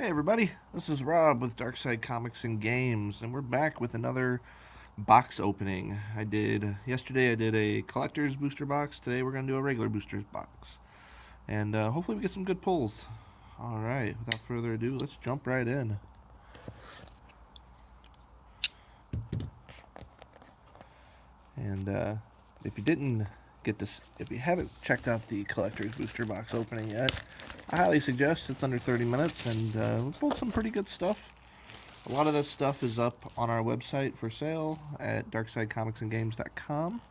Hey everybody, this is Rob with Darkside Comics and Games, and we're back with another box opening. Yesterday I did a collector's booster box. Today we're going to do a regular booster box. And hopefully we get some good pulls. Alright, without further ado, let's jump right in. And if you didn't get this, if you haven't checked out the collector's booster box opening yet, I highly suggest. It's under 30 minutes, and we pulled some pretty good stuff. A lot of this stuff is up on our website for sale at darksidecomicsandgames.com.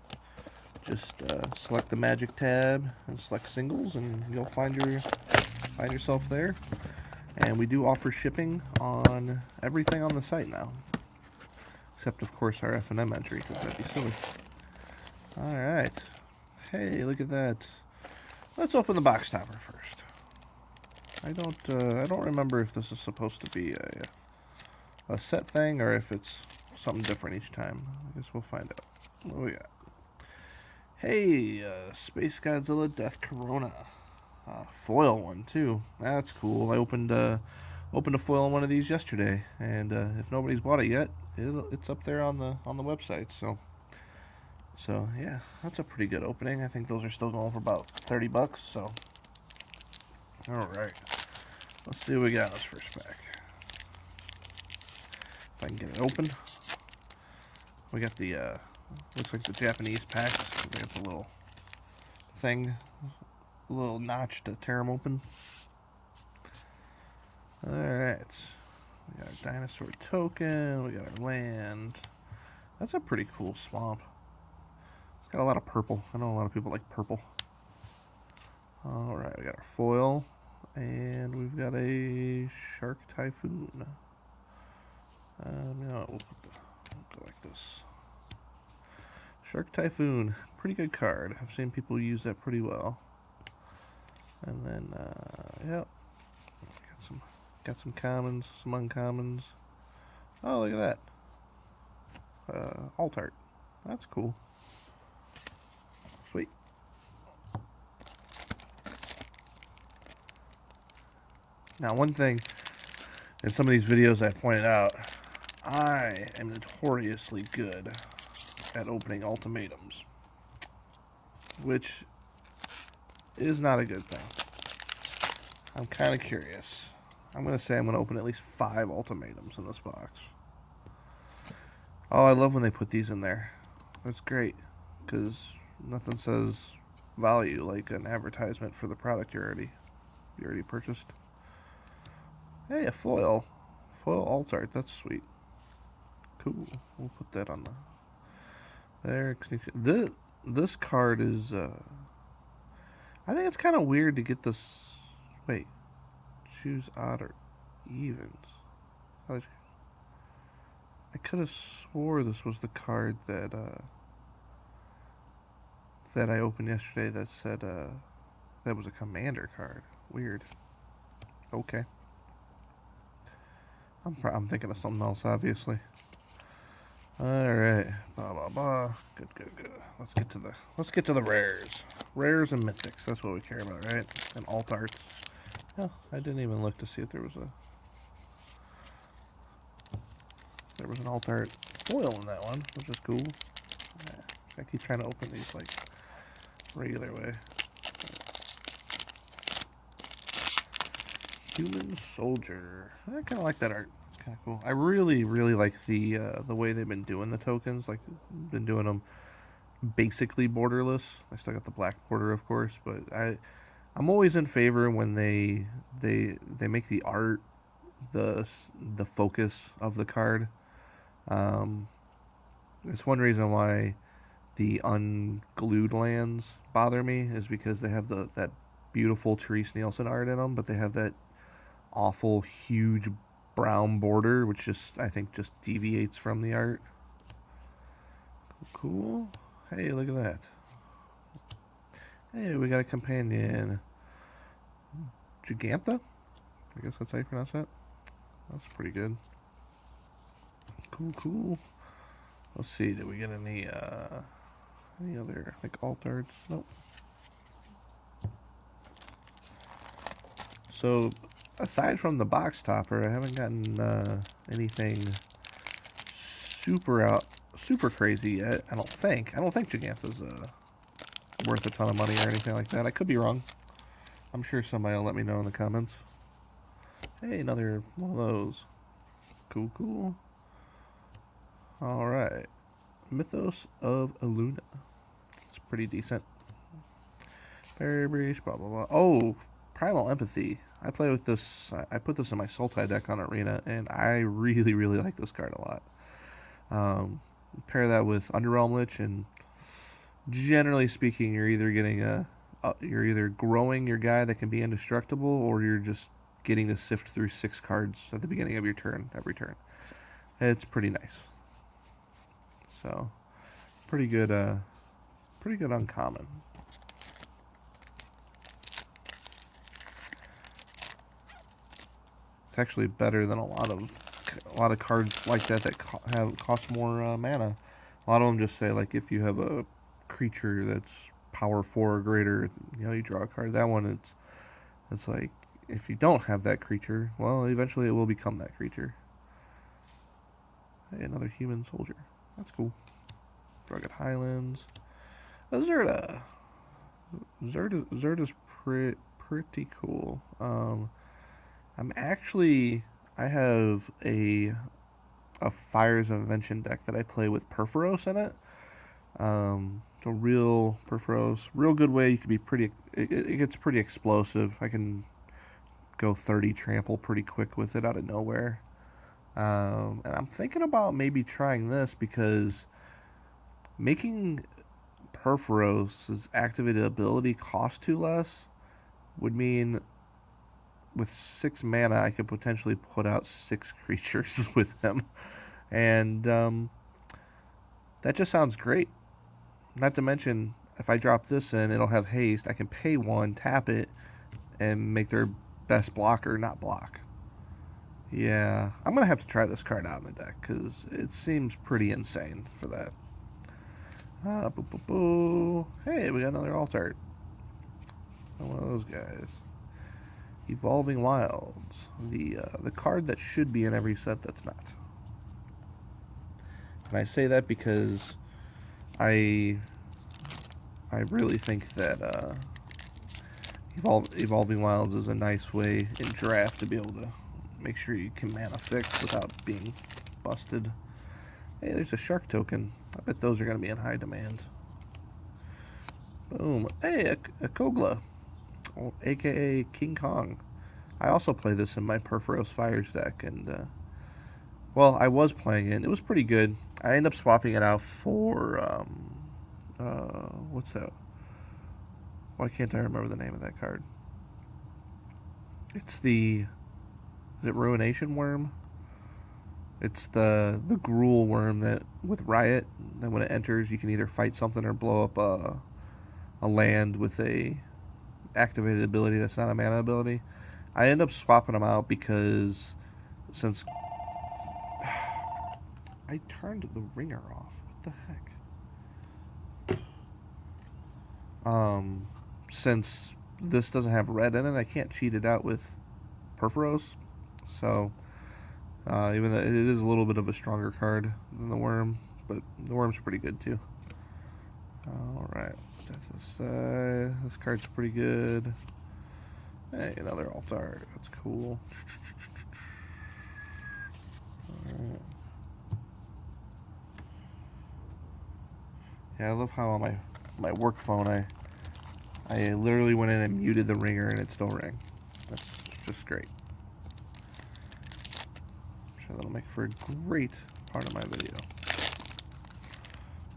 Just select the Magic tab and select singles, and you'll find yourself there. And we do offer shipping on everything on the site now, except of course our F&M entry, because that'd be silly. All right. Hey, look at that. Let's open the box topper first. I don't remember if this is supposed to be a set thing or if it's something different each time. I guess we'll find out. What do we got? Hey, Space Godzilla Death Corona. Foil one too. That's cool. I opened a foil on one of these yesterday, and if nobody's bought it yet, it's up there on the website. So yeah, that's a pretty good opening. I think those are still going for about $30. So all right, let's see what we got in this first pack. If I can get it open. We got the looks like the Japanese packs. We got the little thing, a little notch to tear them open. All right, we got our dinosaur token. We got our land. That's a pretty cool swamp. It's got a lot of purple. I know a lot of people like purple. All right, we got our foil, and we've got a shark typhoon. We'll go like this. Shark Typhoon, pretty good card. I've seen people use that pretty well. And then, yep, got some commons, some uncommons. Oh, look at that. Alt art. That's cool. Sweet. Now, one thing in some of these videos I pointed out, I am notoriously good at opening ultimatums, which is not a good thing. I'm kind of curious. I'm going to say I'm going to open at least 5 ultimatums in this box. Oh, I love when they put these in there. That's great, because nothing says value like an advertisement for the product you already purchased. Hey, a foil alt art. That's sweet. Cool. We'll put that on there. Extinction. This card is. I think it's kind of weird to get this. Wait, choose odd or evens. I could have swore this was the card that I opened yesterday that said that was a commander card. Weird. Okay. I'm thinking of something else, obviously. All right, blah blah blah. Good. Let's get to the rares. Rares and mythics. That's what we care about, right? And alt arts. Oh, I didn't even look to see if there was an alt art foil in that one, which is cool. Yeah, I keep trying to open these like regular way. Human Soldier. I kind of like that art. It's kind of cool. I really like the way they've been doing the tokens. Like, been doing them basically borderless. I still got the black border, of course, but I'm always in favor when they make the art the focus of the card. It's one reason why the unglued lands bother me, is because they have that beautiful Therese Nielsen art in them, but they have that awful huge brown border, which I think just deviates from the art. Cool. Hey, look at that. Hey, we got a companion. Gigantha? I guess that's how you pronounce that. That's pretty good. Cool. Let's see, did we get any other like alt arts? Nope. So aside from the box topper, I haven't gotten anything super crazy yet. I don't think. I don't think Gigantha's worth a ton of money or anything like that. I could be wrong. I'm sure somebody will let me know in the comments. Hey, another one of those. Cool, cool. All right, Mythos of Aluna. It's pretty decent. Berry Breach, blah blah blah. Oh, Primal Empathy. I play with this. I put this in my Sultai deck on Arena, and I really like this card a lot. Pair that with Underrealm Lich, and generally speaking, you're either getting you're either growing your guy that can be indestructible, or you're just getting to sift through 6 cards at the beginning of your turn every turn. It's pretty nice. So, pretty good uncommon. It's actually better than a lot of cards like that cost more mana. A lot of them just say, like, if you have a creature that's power 4 or greater, you know, you draw a card. That one, it's like, if you don't have that creature, well, eventually it will become that creature. Hey, another human soldier. That's cool. Rugged Highlands. Zerda. Zerda's pretty cool. I have a Fires of Invention deck that I play with Perforos in it. It's a real Perforos, real good way. You can be it gets pretty explosive. I can go 30 trample pretty quick with it out of nowhere. And I'm thinking about maybe trying this, because making Perforos' activated ability cost 2 less would mean with 6 mana I could potentially put out 6 creatures with him. And that just sounds great. Not to mention, if I drop this in, it'll have haste. I can pay 1, tap it, and make their best blocker not block. Yeah, I'm going to have to try this card out in the deck, because it seems pretty insane for that. Hey, we got another alt art. One of those guys. Evolving Wilds. The card that should be in every set that's not. And I say that because I really think that Evolving Wilds is a nice way in draft to be able to make sure you can mana fix without being busted. Hey, there's a shark token. I bet those are going to be in high demand. Boom. Hey, a Kogla, aka King Kong. I also play this in my Perforos Fires deck, and well, I was playing it. It was pretty good. I ended up swapping it out for what's that? Why can't I remember the name of that card? Is it Ruination Worm? It's the Gruul worm that with Riot, that when it enters you can either fight something or blow up a land with a activated ability that's not a mana ability. I end up swapping them out because since I turned the ringer off. What the heck? Since this doesn't have red in it, I can't cheat it out with Perforos. So even though it is a little bit of a stronger card than the worm, but the worm's pretty good too. Alright, this card's pretty good. Hey, another alt art. That's cool. Alright. Yeah, I love how on my work phone I literally went in and muted the ringer and it still rang. That's just great. I'm sure that'll make for a great part of my video.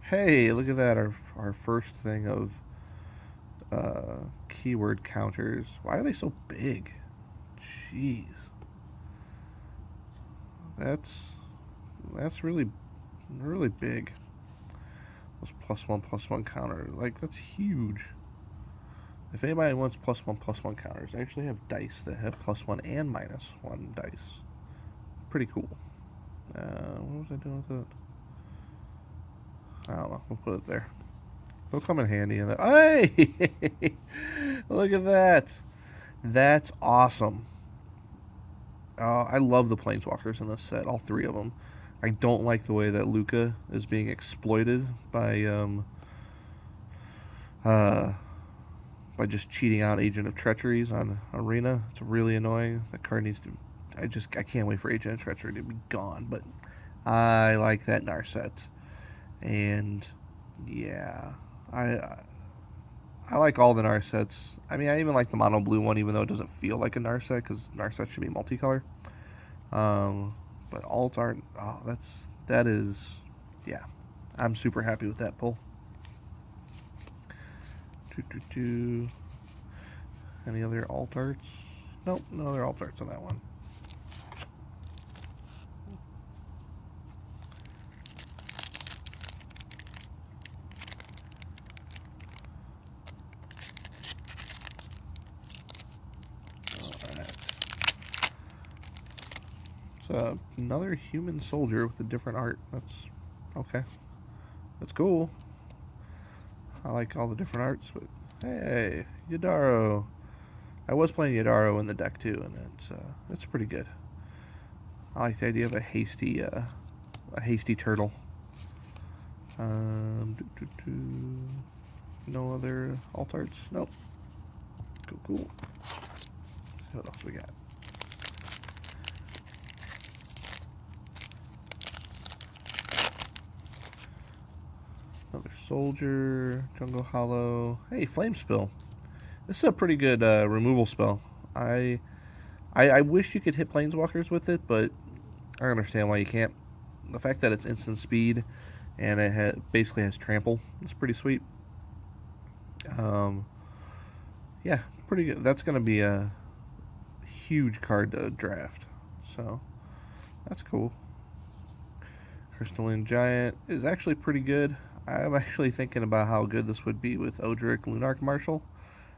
Hey, look at that, our first thing of keyword counters. Why are they so big? Jeez. That's really big. Those +1/+1 counters. Like, that's huge. If anybody wants +1/+1 counters, I actually have dice that have +1 and -1 dice. Pretty cool. What was I doing with it? I don't know. We'll put it there. They'll come in handy. Hey! Look at that. That's awesome. I love the Planeswalkers in this set, all three of them. I don't like the way that Luca is being exploited uh, by just cheating out Agent of Treacheries on Arena. It's really annoying. That card needs to. I can't wait for Agent of Treachery to be gone. But I like that Narset, and yeah, I I like all the Narsets. I mean, I even like the mono blue one, even though it doesn't feel like a Narset, because Narset should be multicolor. Um, but alt art, oh, that is, yeah, I'm super happy with that pull. Any other alt arts? Nope, no other alt arts on that one. It's another human soldier with a different art. That's okay. That's cool. I like all the different arts, but hey, Yadaro. I was playing Yadaro in the deck too, and it's pretty good. I like the idea of a hasty turtle. No other alt arts? Nope. Cool. Let's see what else we got. Another soldier, jungle hollow. Hey, flame spill. This is a pretty good removal spell. I wish you could hit planeswalkers with it, but I understand why you can't. The fact that it's instant speed and it basically has trample is pretty sweet. Yeah, pretty good. That's going to be a huge card to draft, so that's cool. Crystalline Giant is actually pretty good. I'm actually thinking about how good this would be with Odric Lunarch Marshal.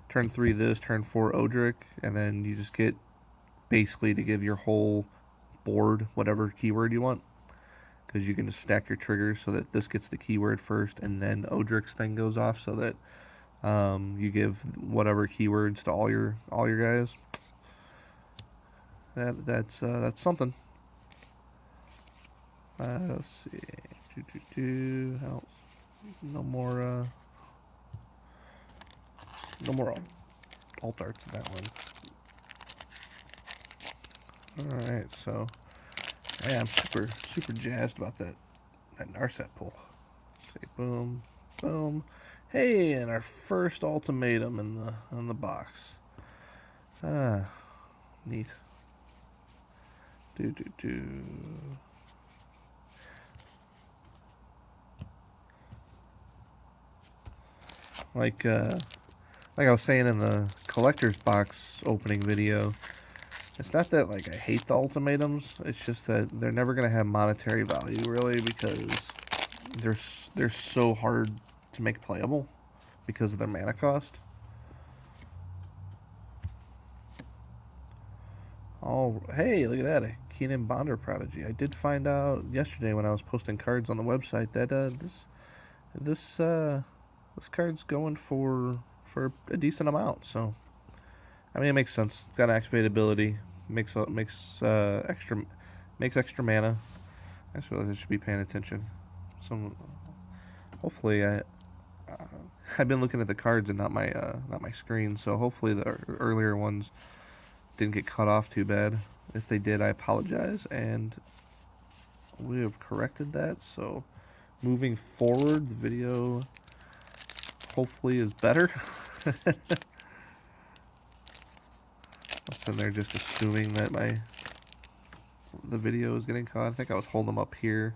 Turn 3 this, turn 4 Odric, and then you just get basically to give your whole board whatever keyword you want. Because you can just stack your triggers so that this gets the keyword first, and then Odric's thing goes off, so that you give whatever keywords to all your guys. That's something. Let's see. Else. No more alt arts in that one. All right, so yeah, I'm super jazzed about that Narset pull. Say boom, boom. Hey, and our first ultimatum in the box. Neat. Like I was saying in the collector's box opening video, it's not that like I hate the ultimatums. It's just that they're never gonna have monetary value really, because they're so hard to make playable because of their mana cost. Oh, hey, look at that, a Keenan Bonder Prodigy. I did find out yesterday when I was posting cards on the website that this card's going for a decent amount. So, I mean, it makes sense. It's got an activate ability, makes extra mana. I just realized I should be paying attention. So, hopefully, I've been looking at the cards and not my screen. So hopefully the earlier ones didn't get cut off too bad. If they did, I apologize, and we have corrected that. So, moving forward, the video hopefully is better. I'm sitting there just assuming that the video is getting caught. I think I was holding them up here,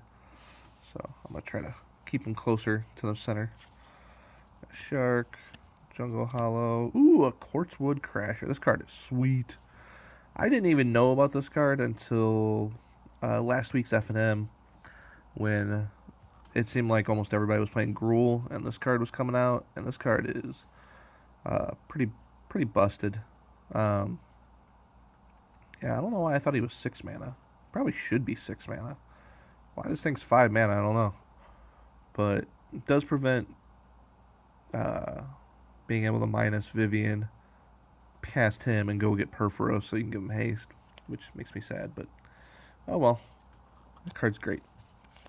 so I'm gonna try to keep them closer to the center. A shark, jungle hollow. Ooh, a quartzwood crasher. This card is sweet. I didn't even know about this card until last week's F&M, when it seemed like almost everybody was playing Gruul, and this card was coming out, and this card is pretty busted. Yeah, I don't know why I thought he was 6 mana. Probably should be 6 mana. Why this thing's 5 mana, I don't know. But it does prevent being able to minus Vivian past him and go get Perforos so you can give him haste. which makes me sad, but oh well. That card's great.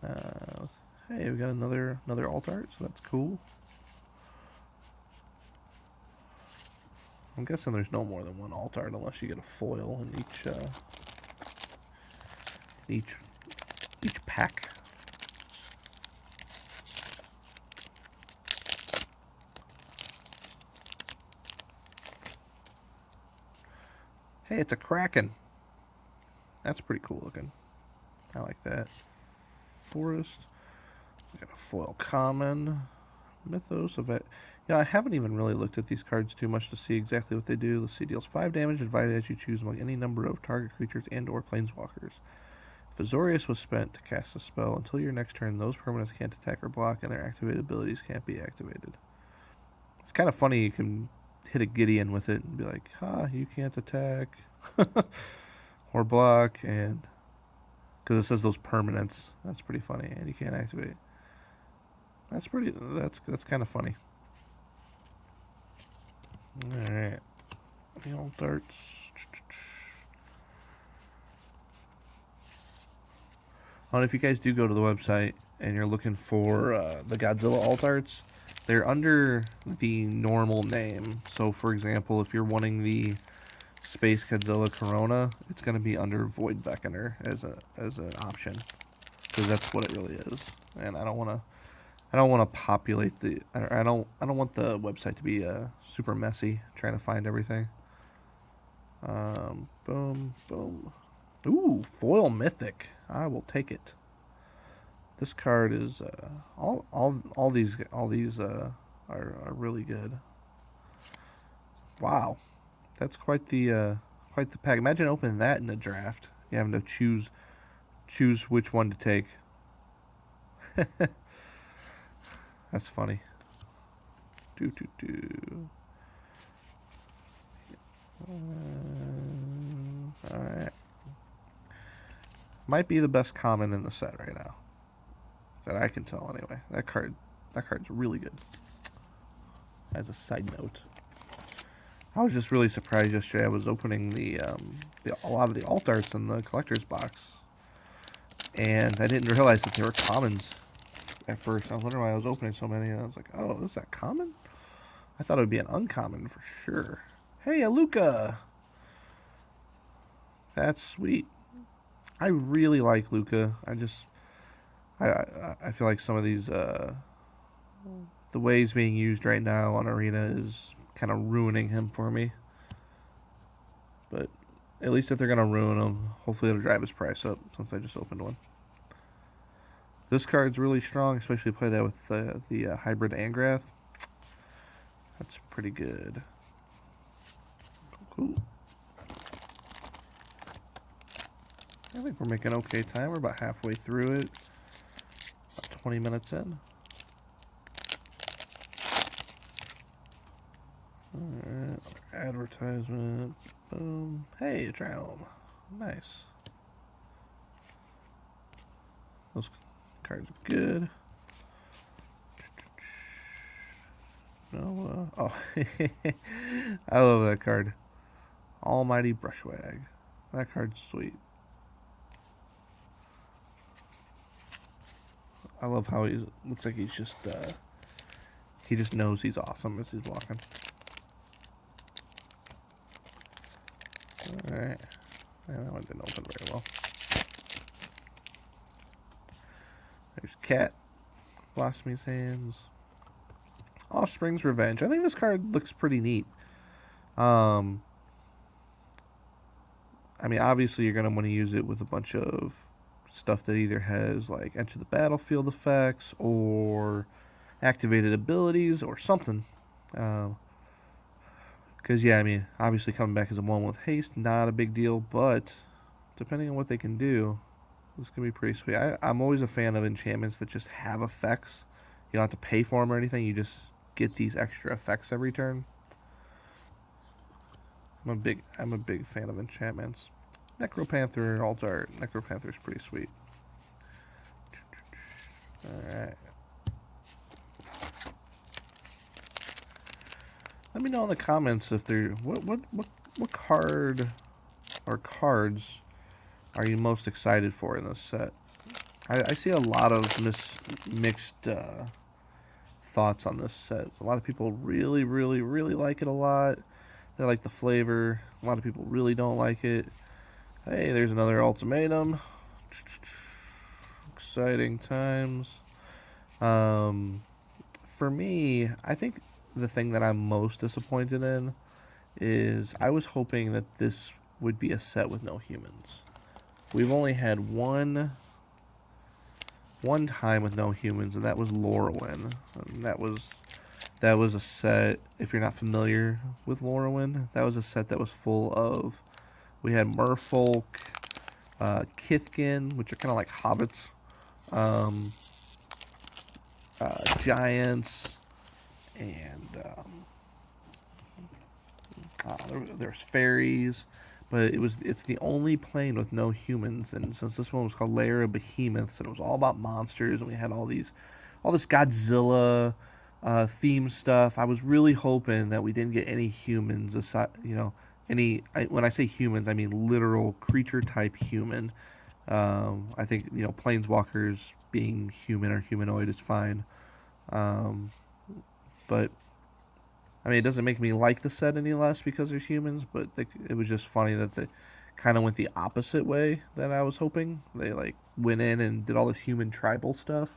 Hey, we got another alt art, so that's cool. I'm guessing there's no more than one alt art unless you get a foil in each pack. Hey, it's a Kraken. That's pretty cool looking. I like that. Forest. We got a foil common. Mythos of it. You know, I haven't even really looked at these cards too much to see exactly what they do. Let's see. Deals 5 damage divided as you choose among any number of target creatures and/or planeswalkers. If Azorius was spent to cast a spell until your next turn, those permanents can't attack or block, and their activated abilities can't be activated. It's kind of funny. You can hit a Gideon with it and be like, you can't attack or block, and because it says those permanents. That's pretty funny, and you can't activate. That's kind of funny. All right, the old darts. And if you guys do go to the website and you're looking for the Godzilla alt arts, they're under the normal name. So, for example, if you're wanting the Space Godzilla Corona, it's going to be under Void Beckoner as an option, because that's what it really is. And I don't want to populate the. I don't want the website to be super messy trying to find everything. Boom, boom. Ooh, foil mythic. I will take it. This card is all these are really good. Wow, that's quite the pack. Imagine opening that in a draft. You having to choose which one to take. That's funny. All right. Might be the best common in the set right now, that I can tell anyway. That card's really good. As a side note, I was just really surprised yesterday. I was opening a lot of the alt arts in the collector's box, and I didn't realize that they were commons at first. I was wondering why I was opening so many, and I was like, oh, is that common? I thought it would be an uncommon for sure. Hey, Aluka! That's sweet. I really like Luca. I feel like some of these the ways being used right now on Arena is kind of ruining him for me. But at least if they're gonna ruin him, hopefully it'll drive his price up, since I just opened one. This card's really strong, especially play that with the hybrid Angrath. That's pretty good. Cool. I think we're making okay time. We're about halfway through it. About 20 minutes in. Alright, advertisement. Boom. Hey, a Drown. Nice. Those cards are good. No, oh, I love that card. Almighty Brushwag. That card's sweet. I love how he looks like he's just he just knows he's awesome as he's walking. Alright. Yeah, that one didn't open very well. There's Cat. Blossomy's Hands. Offspring's Revenge. I think this card looks pretty neat. I mean, obviously you're going to want to use it with a bunch of stuff that either has like enter the battlefield effects or activated abilities or something. Because yeah, I mean, obviously coming back as a 1 with haste, not a big deal, but depending on what they can do, this can be pretty sweet. I'm always a fan of enchantments that just have effects. You don't have to pay for them or anything. You just get these extra effects every turn. I'm a big fan of enchantments. Necropanther, alt art. Necropanther's pretty sweet. Alright. Let me know in the comments if there what card or cards are you most excited for in this set? I see a lot of mixed thoughts on this set. A lot of people really, really, really like it a lot. They like the flavor. A lot of people really don't like it. Hey, there's another ultimatum. Exciting times. For me, I think the thing that I'm most disappointed in is I was hoping that this would be a set with no humans. We've only had one time with no humans, and that was Lorwyn. And that was a set, if you're not familiar with Lorwyn, that was a set that was full of, we had merfolk, Kithkin, which are kind of like hobbits, giants, and there's fairies, but it's the only plane with no humans. And since this one was called Lair of Behemoths, and it was all about monsters, and we had all this Godzilla theme stuff, I was really hoping that we didn't get any humans aside, when I say humans, I mean literal creature type human. I think planeswalkers being human or humanoid is fine, but I mean, it doesn't make me like the set any less because there's humans, but it was just funny that they kind of went the opposite way that I was hoping. They like went in and did all this human tribal stuff.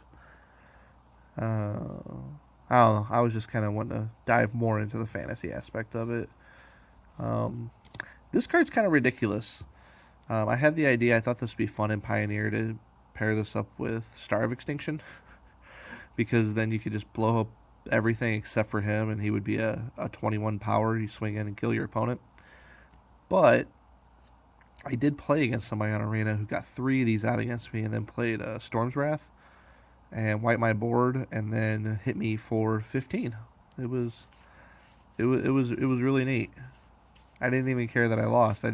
I don't know. I was just kind of wanting to dive more into the fantasy aspect of it. This card's kind of ridiculous. I had the idea. I thought this would be fun in Pioneer to pair this up with Star of Extinction, because then you could just blow up everything except for him, and he would be a 21 power. You swing in and kill your opponent. But I did play against somebody on Arena who got 3 of these out against me, and then played Storm's Wrath and wiped my board, and then hit me for 15. It was really neat. I didn't even care that I lost. I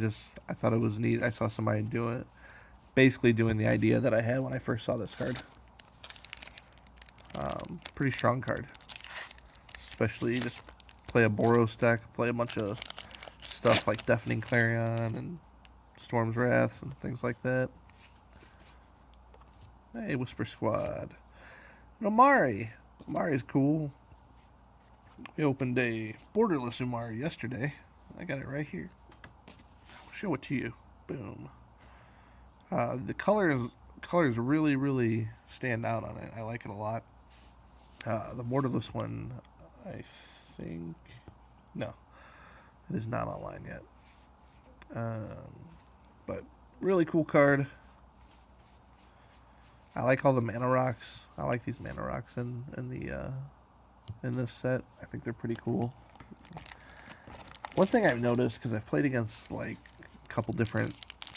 thought it was neat. I saw somebody do it, basically doing the idea that I had when I first saw this card. Pretty strong card. Especially just play a Boros deck, play a bunch of stuff like Deafening Clarion and Storm's Wrath and things like that. Hey, Whisper Squad. And Omari. Omari's cool. We opened a borderless Umari yesterday. I got it right here. I'll show it to you. Boom. The colors really, really stand out on it. I like it a lot. The borderless one, I think, no, it is not online yet. But really cool card. I like all the mana rocks. I like these mana rocks in this set. I think they're pretty cool. One thing I've noticed, because I've played against like a couple different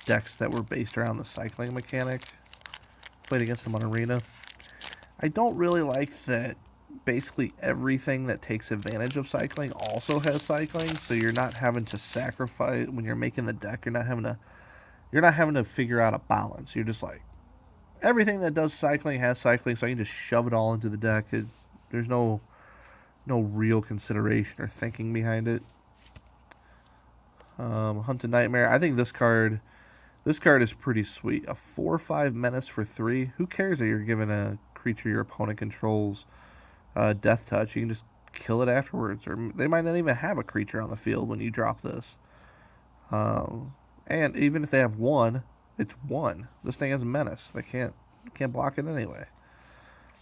decks that were based around the cycling mechanic, played against them on Arena, I don't really like that basically everything that takes advantage of cycling also has cycling, so you're not having to sacrifice when you're making the deck. You're not having to figure out a balance. You're just like, everything that does cycling has cycling, so I can just shove it all into the deck. There's no real consideration or thinking behind it. Hunted Nightmare. I think this card is pretty sweet. A 4/5 menace for 3. Who cares that you're giving a creature your opponent controls Death Touch? You can just kill it afterwards, or they might not even have a creature on the field when you drop this. And even if they have 1, it's 1. This thing has a menace. They can't block it anyway.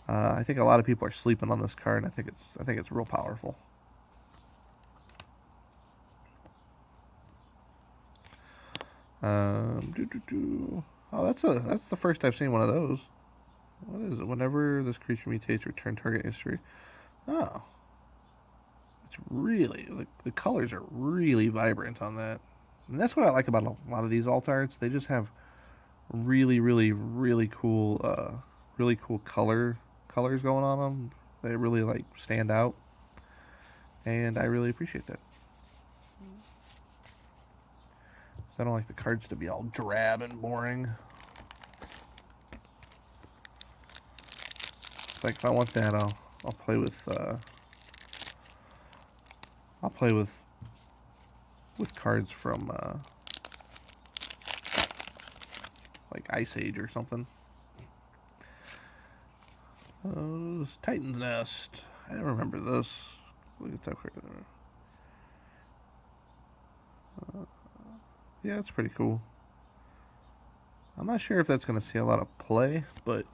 I think a lot of people are sleeping on this card, and I think it's real powerful. Oh, that's the first I've seen one of those. What is it? Whenever this creature mutates, return target history. Oh, it's really, the colors are really vibrant on that, and that's what I like about a lot of these alt arts. They just have really, really, really cool colors going on them. They really like stand out, and I really appreciate that. I don't like the cards to be all drab and boring. It's like, if I want that, I'll play with cards from like Ice Age or something. Titan's Nest. I don't remember this. Look at that. Yeah, it's pretty cool. I'm not sure if that's going to see a lot of play, but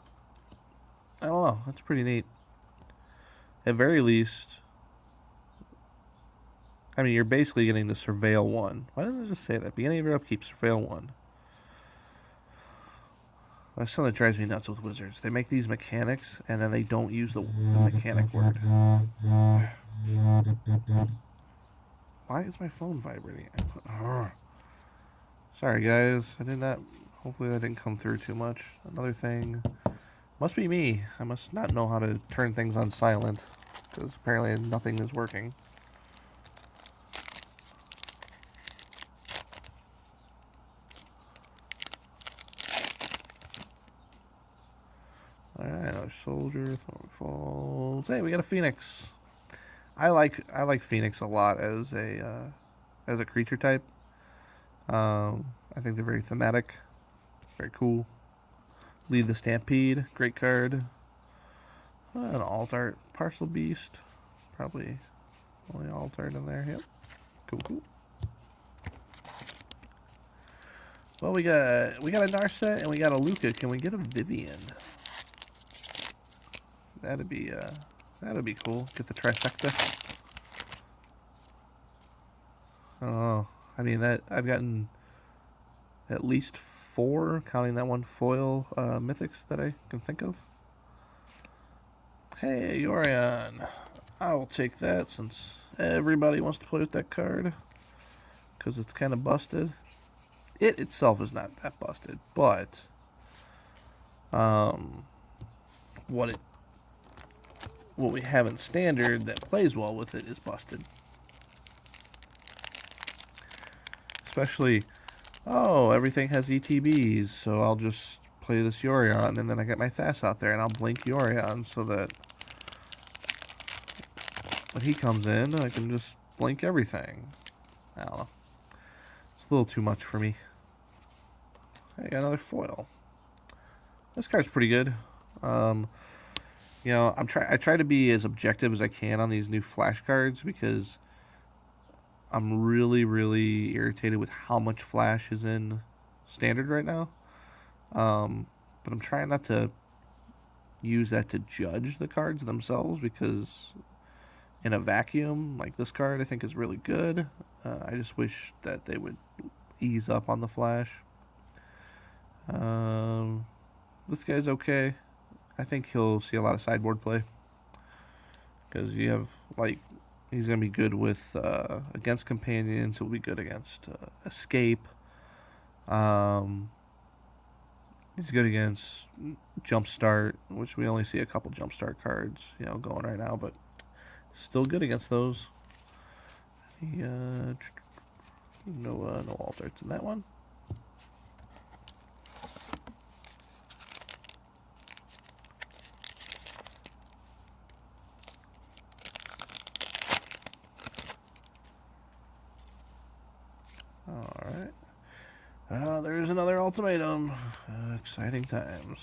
I don't know. That's pretty neat. At very least, I mean, you're basically getting the Surveil 1. Why doesn't it just say that? Beginning of your upkeep, Surveil 1. That's something that drives me nuts with Wizards. They make these mechanics, and then they don't use the mechanic word. Why is my phone vibrating? Sorry, guys. I did not... Hopefully that didn't come through too much. Another thing... Must be me. I must not know how to turn things on silent, because apparently nothing is working. Alright, another soldier, falls. Hey, we got a Phoenix. I like Phoenix a lot as a creature type. I think they're very thematic, very cool. Lead the Stampede, great card. An alt art, Parcel Beast, probably only alt art in there. Yep, cool. Well, we got a Narset and we got a Luca. Can we get a Vivian? That'd be cool. Get the trifecta. I don't know. I mean, that I've gotten at least 4, counting that one foil mythics that I can think of. Hey, Yorion. I'll take that since everybody wants to play with that card. Because it's kind of busted. It itself is not that busted, but what we have in standard that plays well with it is busted. Especially, oh, everything has ETBs, so I'll just play this Yorion, and then I get my Thas out there, and I'll blink Yorion so that when he comes in, I can just blink everything. I don't know. It's a little too much for me. I got another foil. This card's pretty good. You know, I try to be as objective as I can on these new flash cards because I'm really irritated with how much flash is in standard right now. But I'm trying not to use that to judge the cards themselves because in a vacuum, like this card I think is really good. I just wish that they would ease up on the flash. This guy's okay. I think he'll see a lot of sideboard play because you have like he's gonna be good with against companions. He'll be good against escape. He's good against jumpstart, which we only see a couple jumpstart cards, you know, going right now, but still good against those. No alternates in that one. Alright. There's another ultimatum. Exciting times.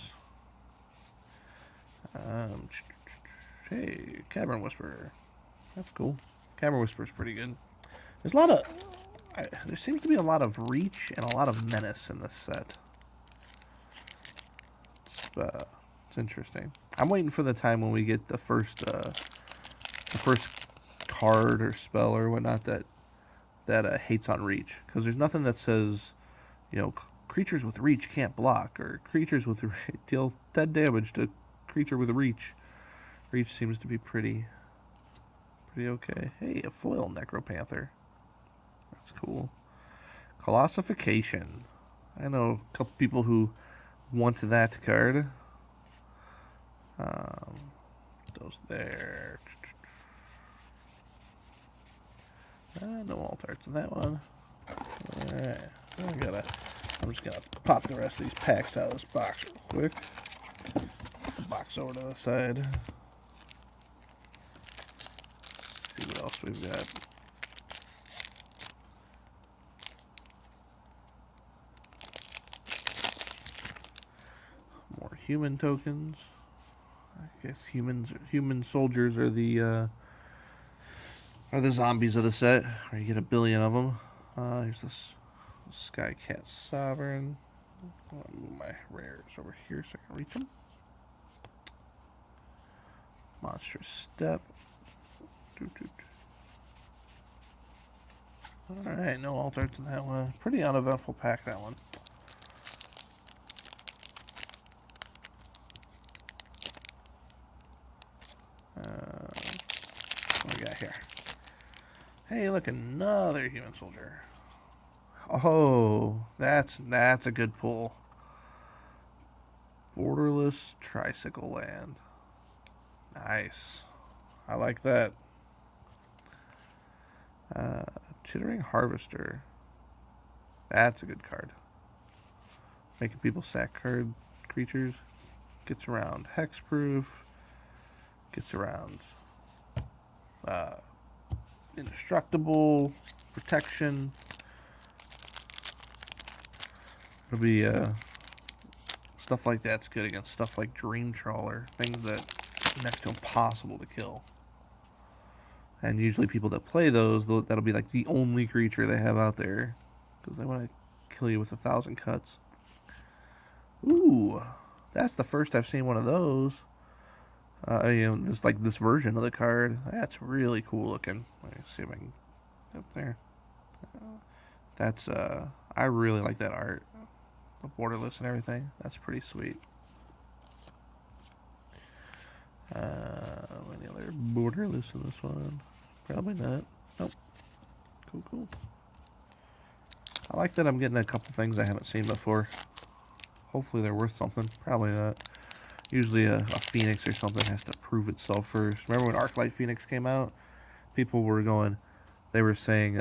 Hey, Cavern Whisperer. That's cool. Cavern Whisperer's pretty good. There's a lot of... there seems to be a lot of reach and a lot of menace in this set. It's interesting. I'm waiting for the time when we get the first card or spell or whatnot that hates on reach, because there's nothing that says, you know, creatures with reach can't block, or creatures with deal 10 damage to creature with reach. Reach seems to be pretty okay. Hey, a foil Necropanther. That's cool. Colossification. I know a couple people who want that card. Those there. No alt arts in that one. Alright. I'm just gonna pop the rest of these packs out of this box real quick. Put the box over to the side. See what else we've got. human tokens. I guess human soldiers are the zombies of the set, where you get 1 billion of them. Here's this Sky Cat Sovereign. I'm gonna move my rares over here so I can reach them. Monstrous Step. Alright, no alt arts in that one. Pretty uneventful pack, that one. What do we got here? Hey, look, another human soldier. Oh, that's a good pull. Borderless Tricycle Land. Nice. I like that. Chittering Harvester. That's a good card. Making people sack creatures. Gets around Hexproof. Gets around Indestructible. Protection. It'll be stuff like that's good against stuff like Dream Trawler. Things that are next to impossible to kill. And usually people that play those, that'll be like the only creature they have out there. Because they want to kill you with 1,000 cuts. Ooh, that's the first I've seen one of those. This version of the card. That's really cool looking. Let me see if I can get up there. That's I really like that art. The borderless and everything. That's pretty sweet. Any other borderless in this one? Probably not. Nope. Cool. I like that I'm getting a couple things I haven't seen before. Hopefully they're worth something. Probably not. Usually a Phoenix or something has to prove itself first. Remember when Arclight Phoenix came out? People were going, they were saying,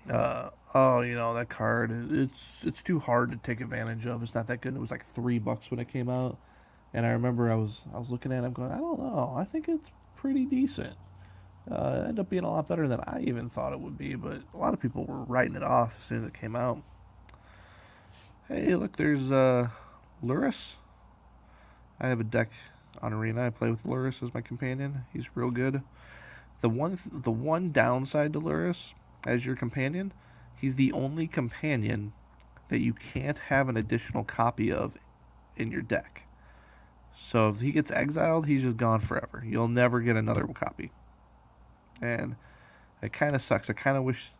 oh, you know, that card, it's too hard to take advantage of. It's not that good. It was like $3 when it came out. And I remember I was looking at it, I'm going, I don't know. I think it's pretty decent. It ended up being a lot better than I even thought it would be, but a lot of people were writing it off as soon as it came out. Hey, look, there's Lurrus. I have a deck on Arena. I play with Lurrus as my companion. He's real good. The one downside to Lurrus as your companion, he's the only companion that you can't have an additional copy of in your deck. So if he gets exiled, he's just gone forever. You'll never get another copy. And it kind of sucks. I kind of wish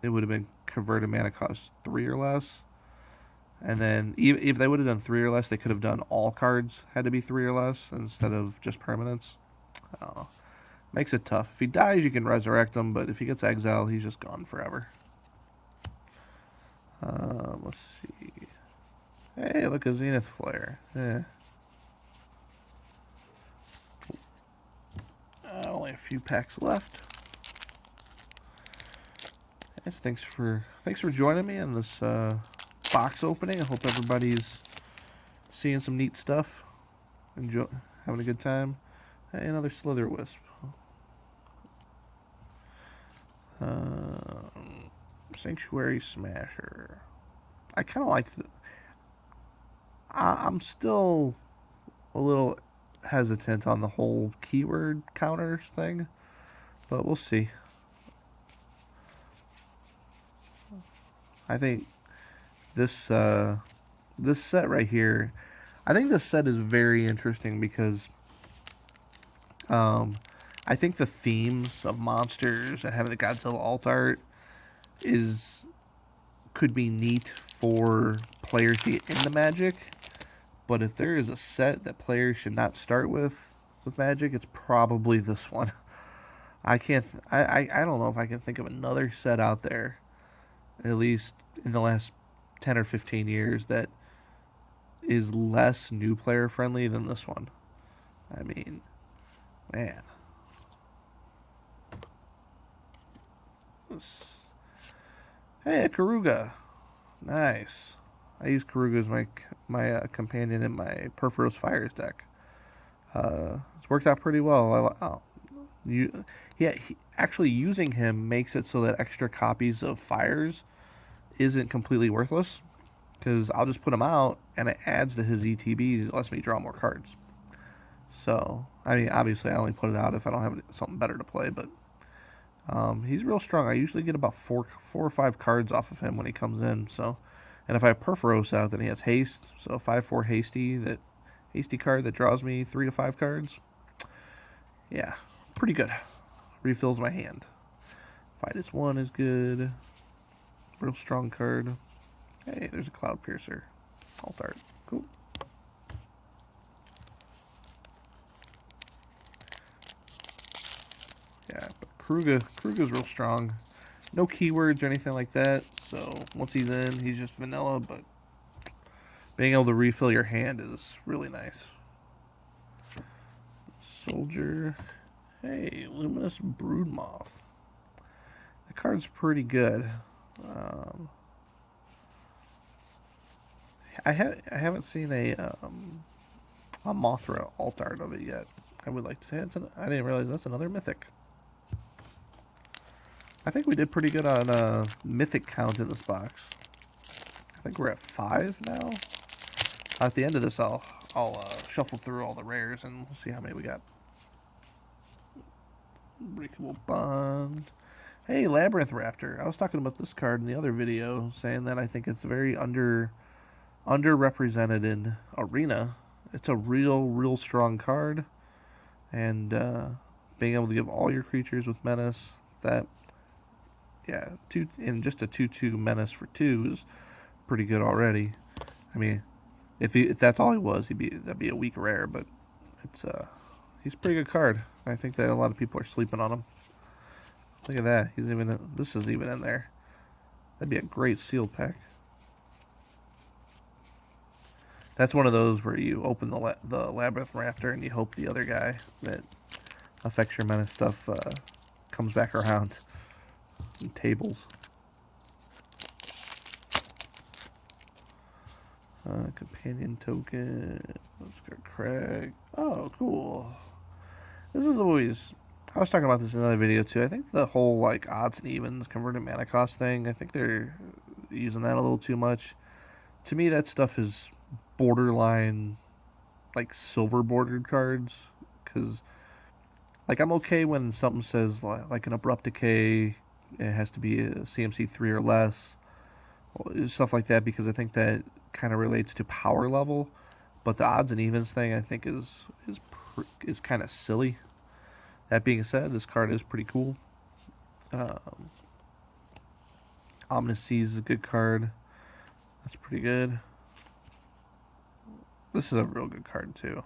it would have been converted mana cost 3 or less. And then if they would have done 3 or less, they could have done all cards had to be 3 or less instead of just permanents. I don't know. Makes it tough. If he dies, you can resurrect him, but if he gets exiled, he's just gone forever. Let's see. Hey, look, a Zenith Flare. Yeah. Only a few packs left. Guys, thanks for joining me in this box opening. I hope everybody's seeing some neat stuff, having a good time. Hey, another Slither Wisp. Sanctuary Smasher. I kind of like I'm still a little hesitant on the whole keyword counters thing, but we'll see. I think this set right here, I think this set is very interesting because I think the themes of monsters and having the Godzilla alt art could be neat for players to get into Magic. But if there is a set that players should not start with Magic, it's probably this one. I don't know if I can think of another set out there, at least in the last 10 or 15 years, that is less new player friendly than this one. I mean, man. Hey, a Karuga. Nice. I use Karuga as my companion in my Perforos Fires deck. It's worked out pretty well. Actually using him makes it so that extra copies of Fires isn't completely worthless, because I'll just put him out, and it adds to his ETB. It lets me draw more cards. So, I mean, obviously, I only put it out if I don't have something better to play, but he's real strong. I usually get about four or five cards off of him when he comes in. So, and if I have Perforos out, then he has haste. So 5/4 hasty card that draws me 3 to 5 cards. Yeah, pretty good. Refills my hand. Fight as 1 is good. Real strong card. Hey, there's a Cloud Piercer. Alt art. Cool. Yeah, but Kruga's real strong. No keywords or anything like that, so once he's in, he's just vanilla, but being able to refill your hand is really nice. Soldier. Hey, Luminous Broodmoth. The card's pretty good. I haven't seen a Mothra alt art of it yet. I would like to say I didn't realize that's another mythic. I think we did pretty good on mythic count in this box. I think we're at 5 now. At the end of this, I'll shuffle through all the rares and we'll see how many we got. Breakable Bond. Hey, Labyrinth Raptor. I was talking about this card in the other video, saying that I think it's very underrepresented in Arena. It's a real strong card, and being able to give all your creatures with Menace, just a 2/2 Menace for 2 is pretty good already. I mean, if that's all he was, that'd be a weak rare, but he's a pretty good card. I think that a lot of people are sleeping on him. Look at that. This is even in there. That'd be a great sealed pack. That's one of those where you open the Labyrinth Raptor and you hope the other guy that affects your Menace stuff comes back around. And tables. Companion token. Let's go Craig. Oh, cool. This is always... I was talking about this in another video too. I think the whole like odds and evens converted mana cost thing, I think they're using that a little too much. To me, that stuff is borderline like silver bordered cards, because like I'm okay when something says like an abrupt decay, it has to be a CMC 3 or less, stuff like that, because I think that kind of relates to power level. But the odds and evens thing, I think is kind of silly. That being said, this card is pretty cool. Ominous Seas is a good card. That's pretty good. This is a real good card too.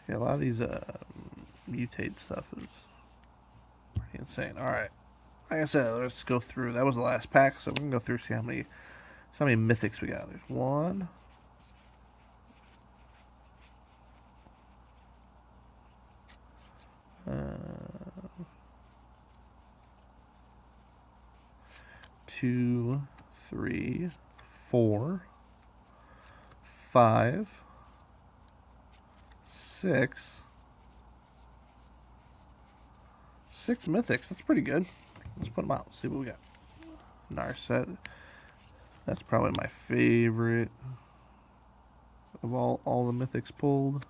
Yeah, a lot of these mutate stuff is pretty insane. Alright. Like I said, let's go through. That was the last pack, so we can go through, see how many mythics we got. There's 1. 2, 3, 4, 5, 6. 6 mythics. That's pretty good. Let's put them out. See what we got. Narset. That's probably my favorite of all the mythics pulled.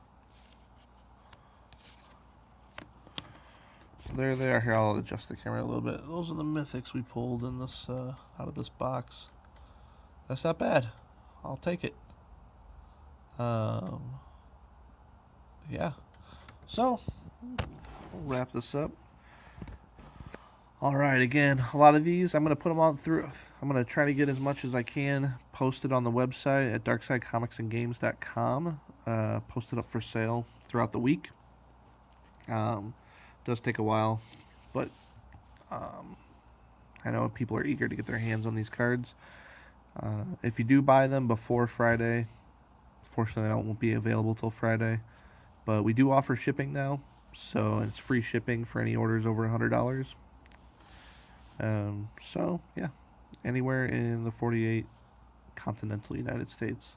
So there they are. Here, I'll adjust the camera a little bit. Those are the mythics we pulled in this out of this box. That's not bad. I'll take it. Yeah. So we'll wrap this up. Alright, again, a lot of these, I'm going to put them on through. I'm going to try to get as much as I can posted on the website at darksidecomicsandgames.com. Posted up for sale throughout the week. Does take a while, but I know people are eager to get their hands on these cards. If you do buy them before Friday, fortunately they won't be available till Friday, but we do offer shipping now, so it's free shipping for any orders over $100. So yeah, anywhere in the 48 continental United States,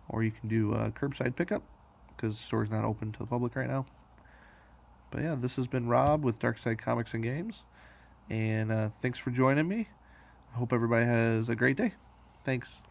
or you can do curbside pickup because the store's not open to the public right now. But yeah, this has been Rob with Darkside Comics and Games, and thanks for joining me. hope everybody has a great day. Thanks.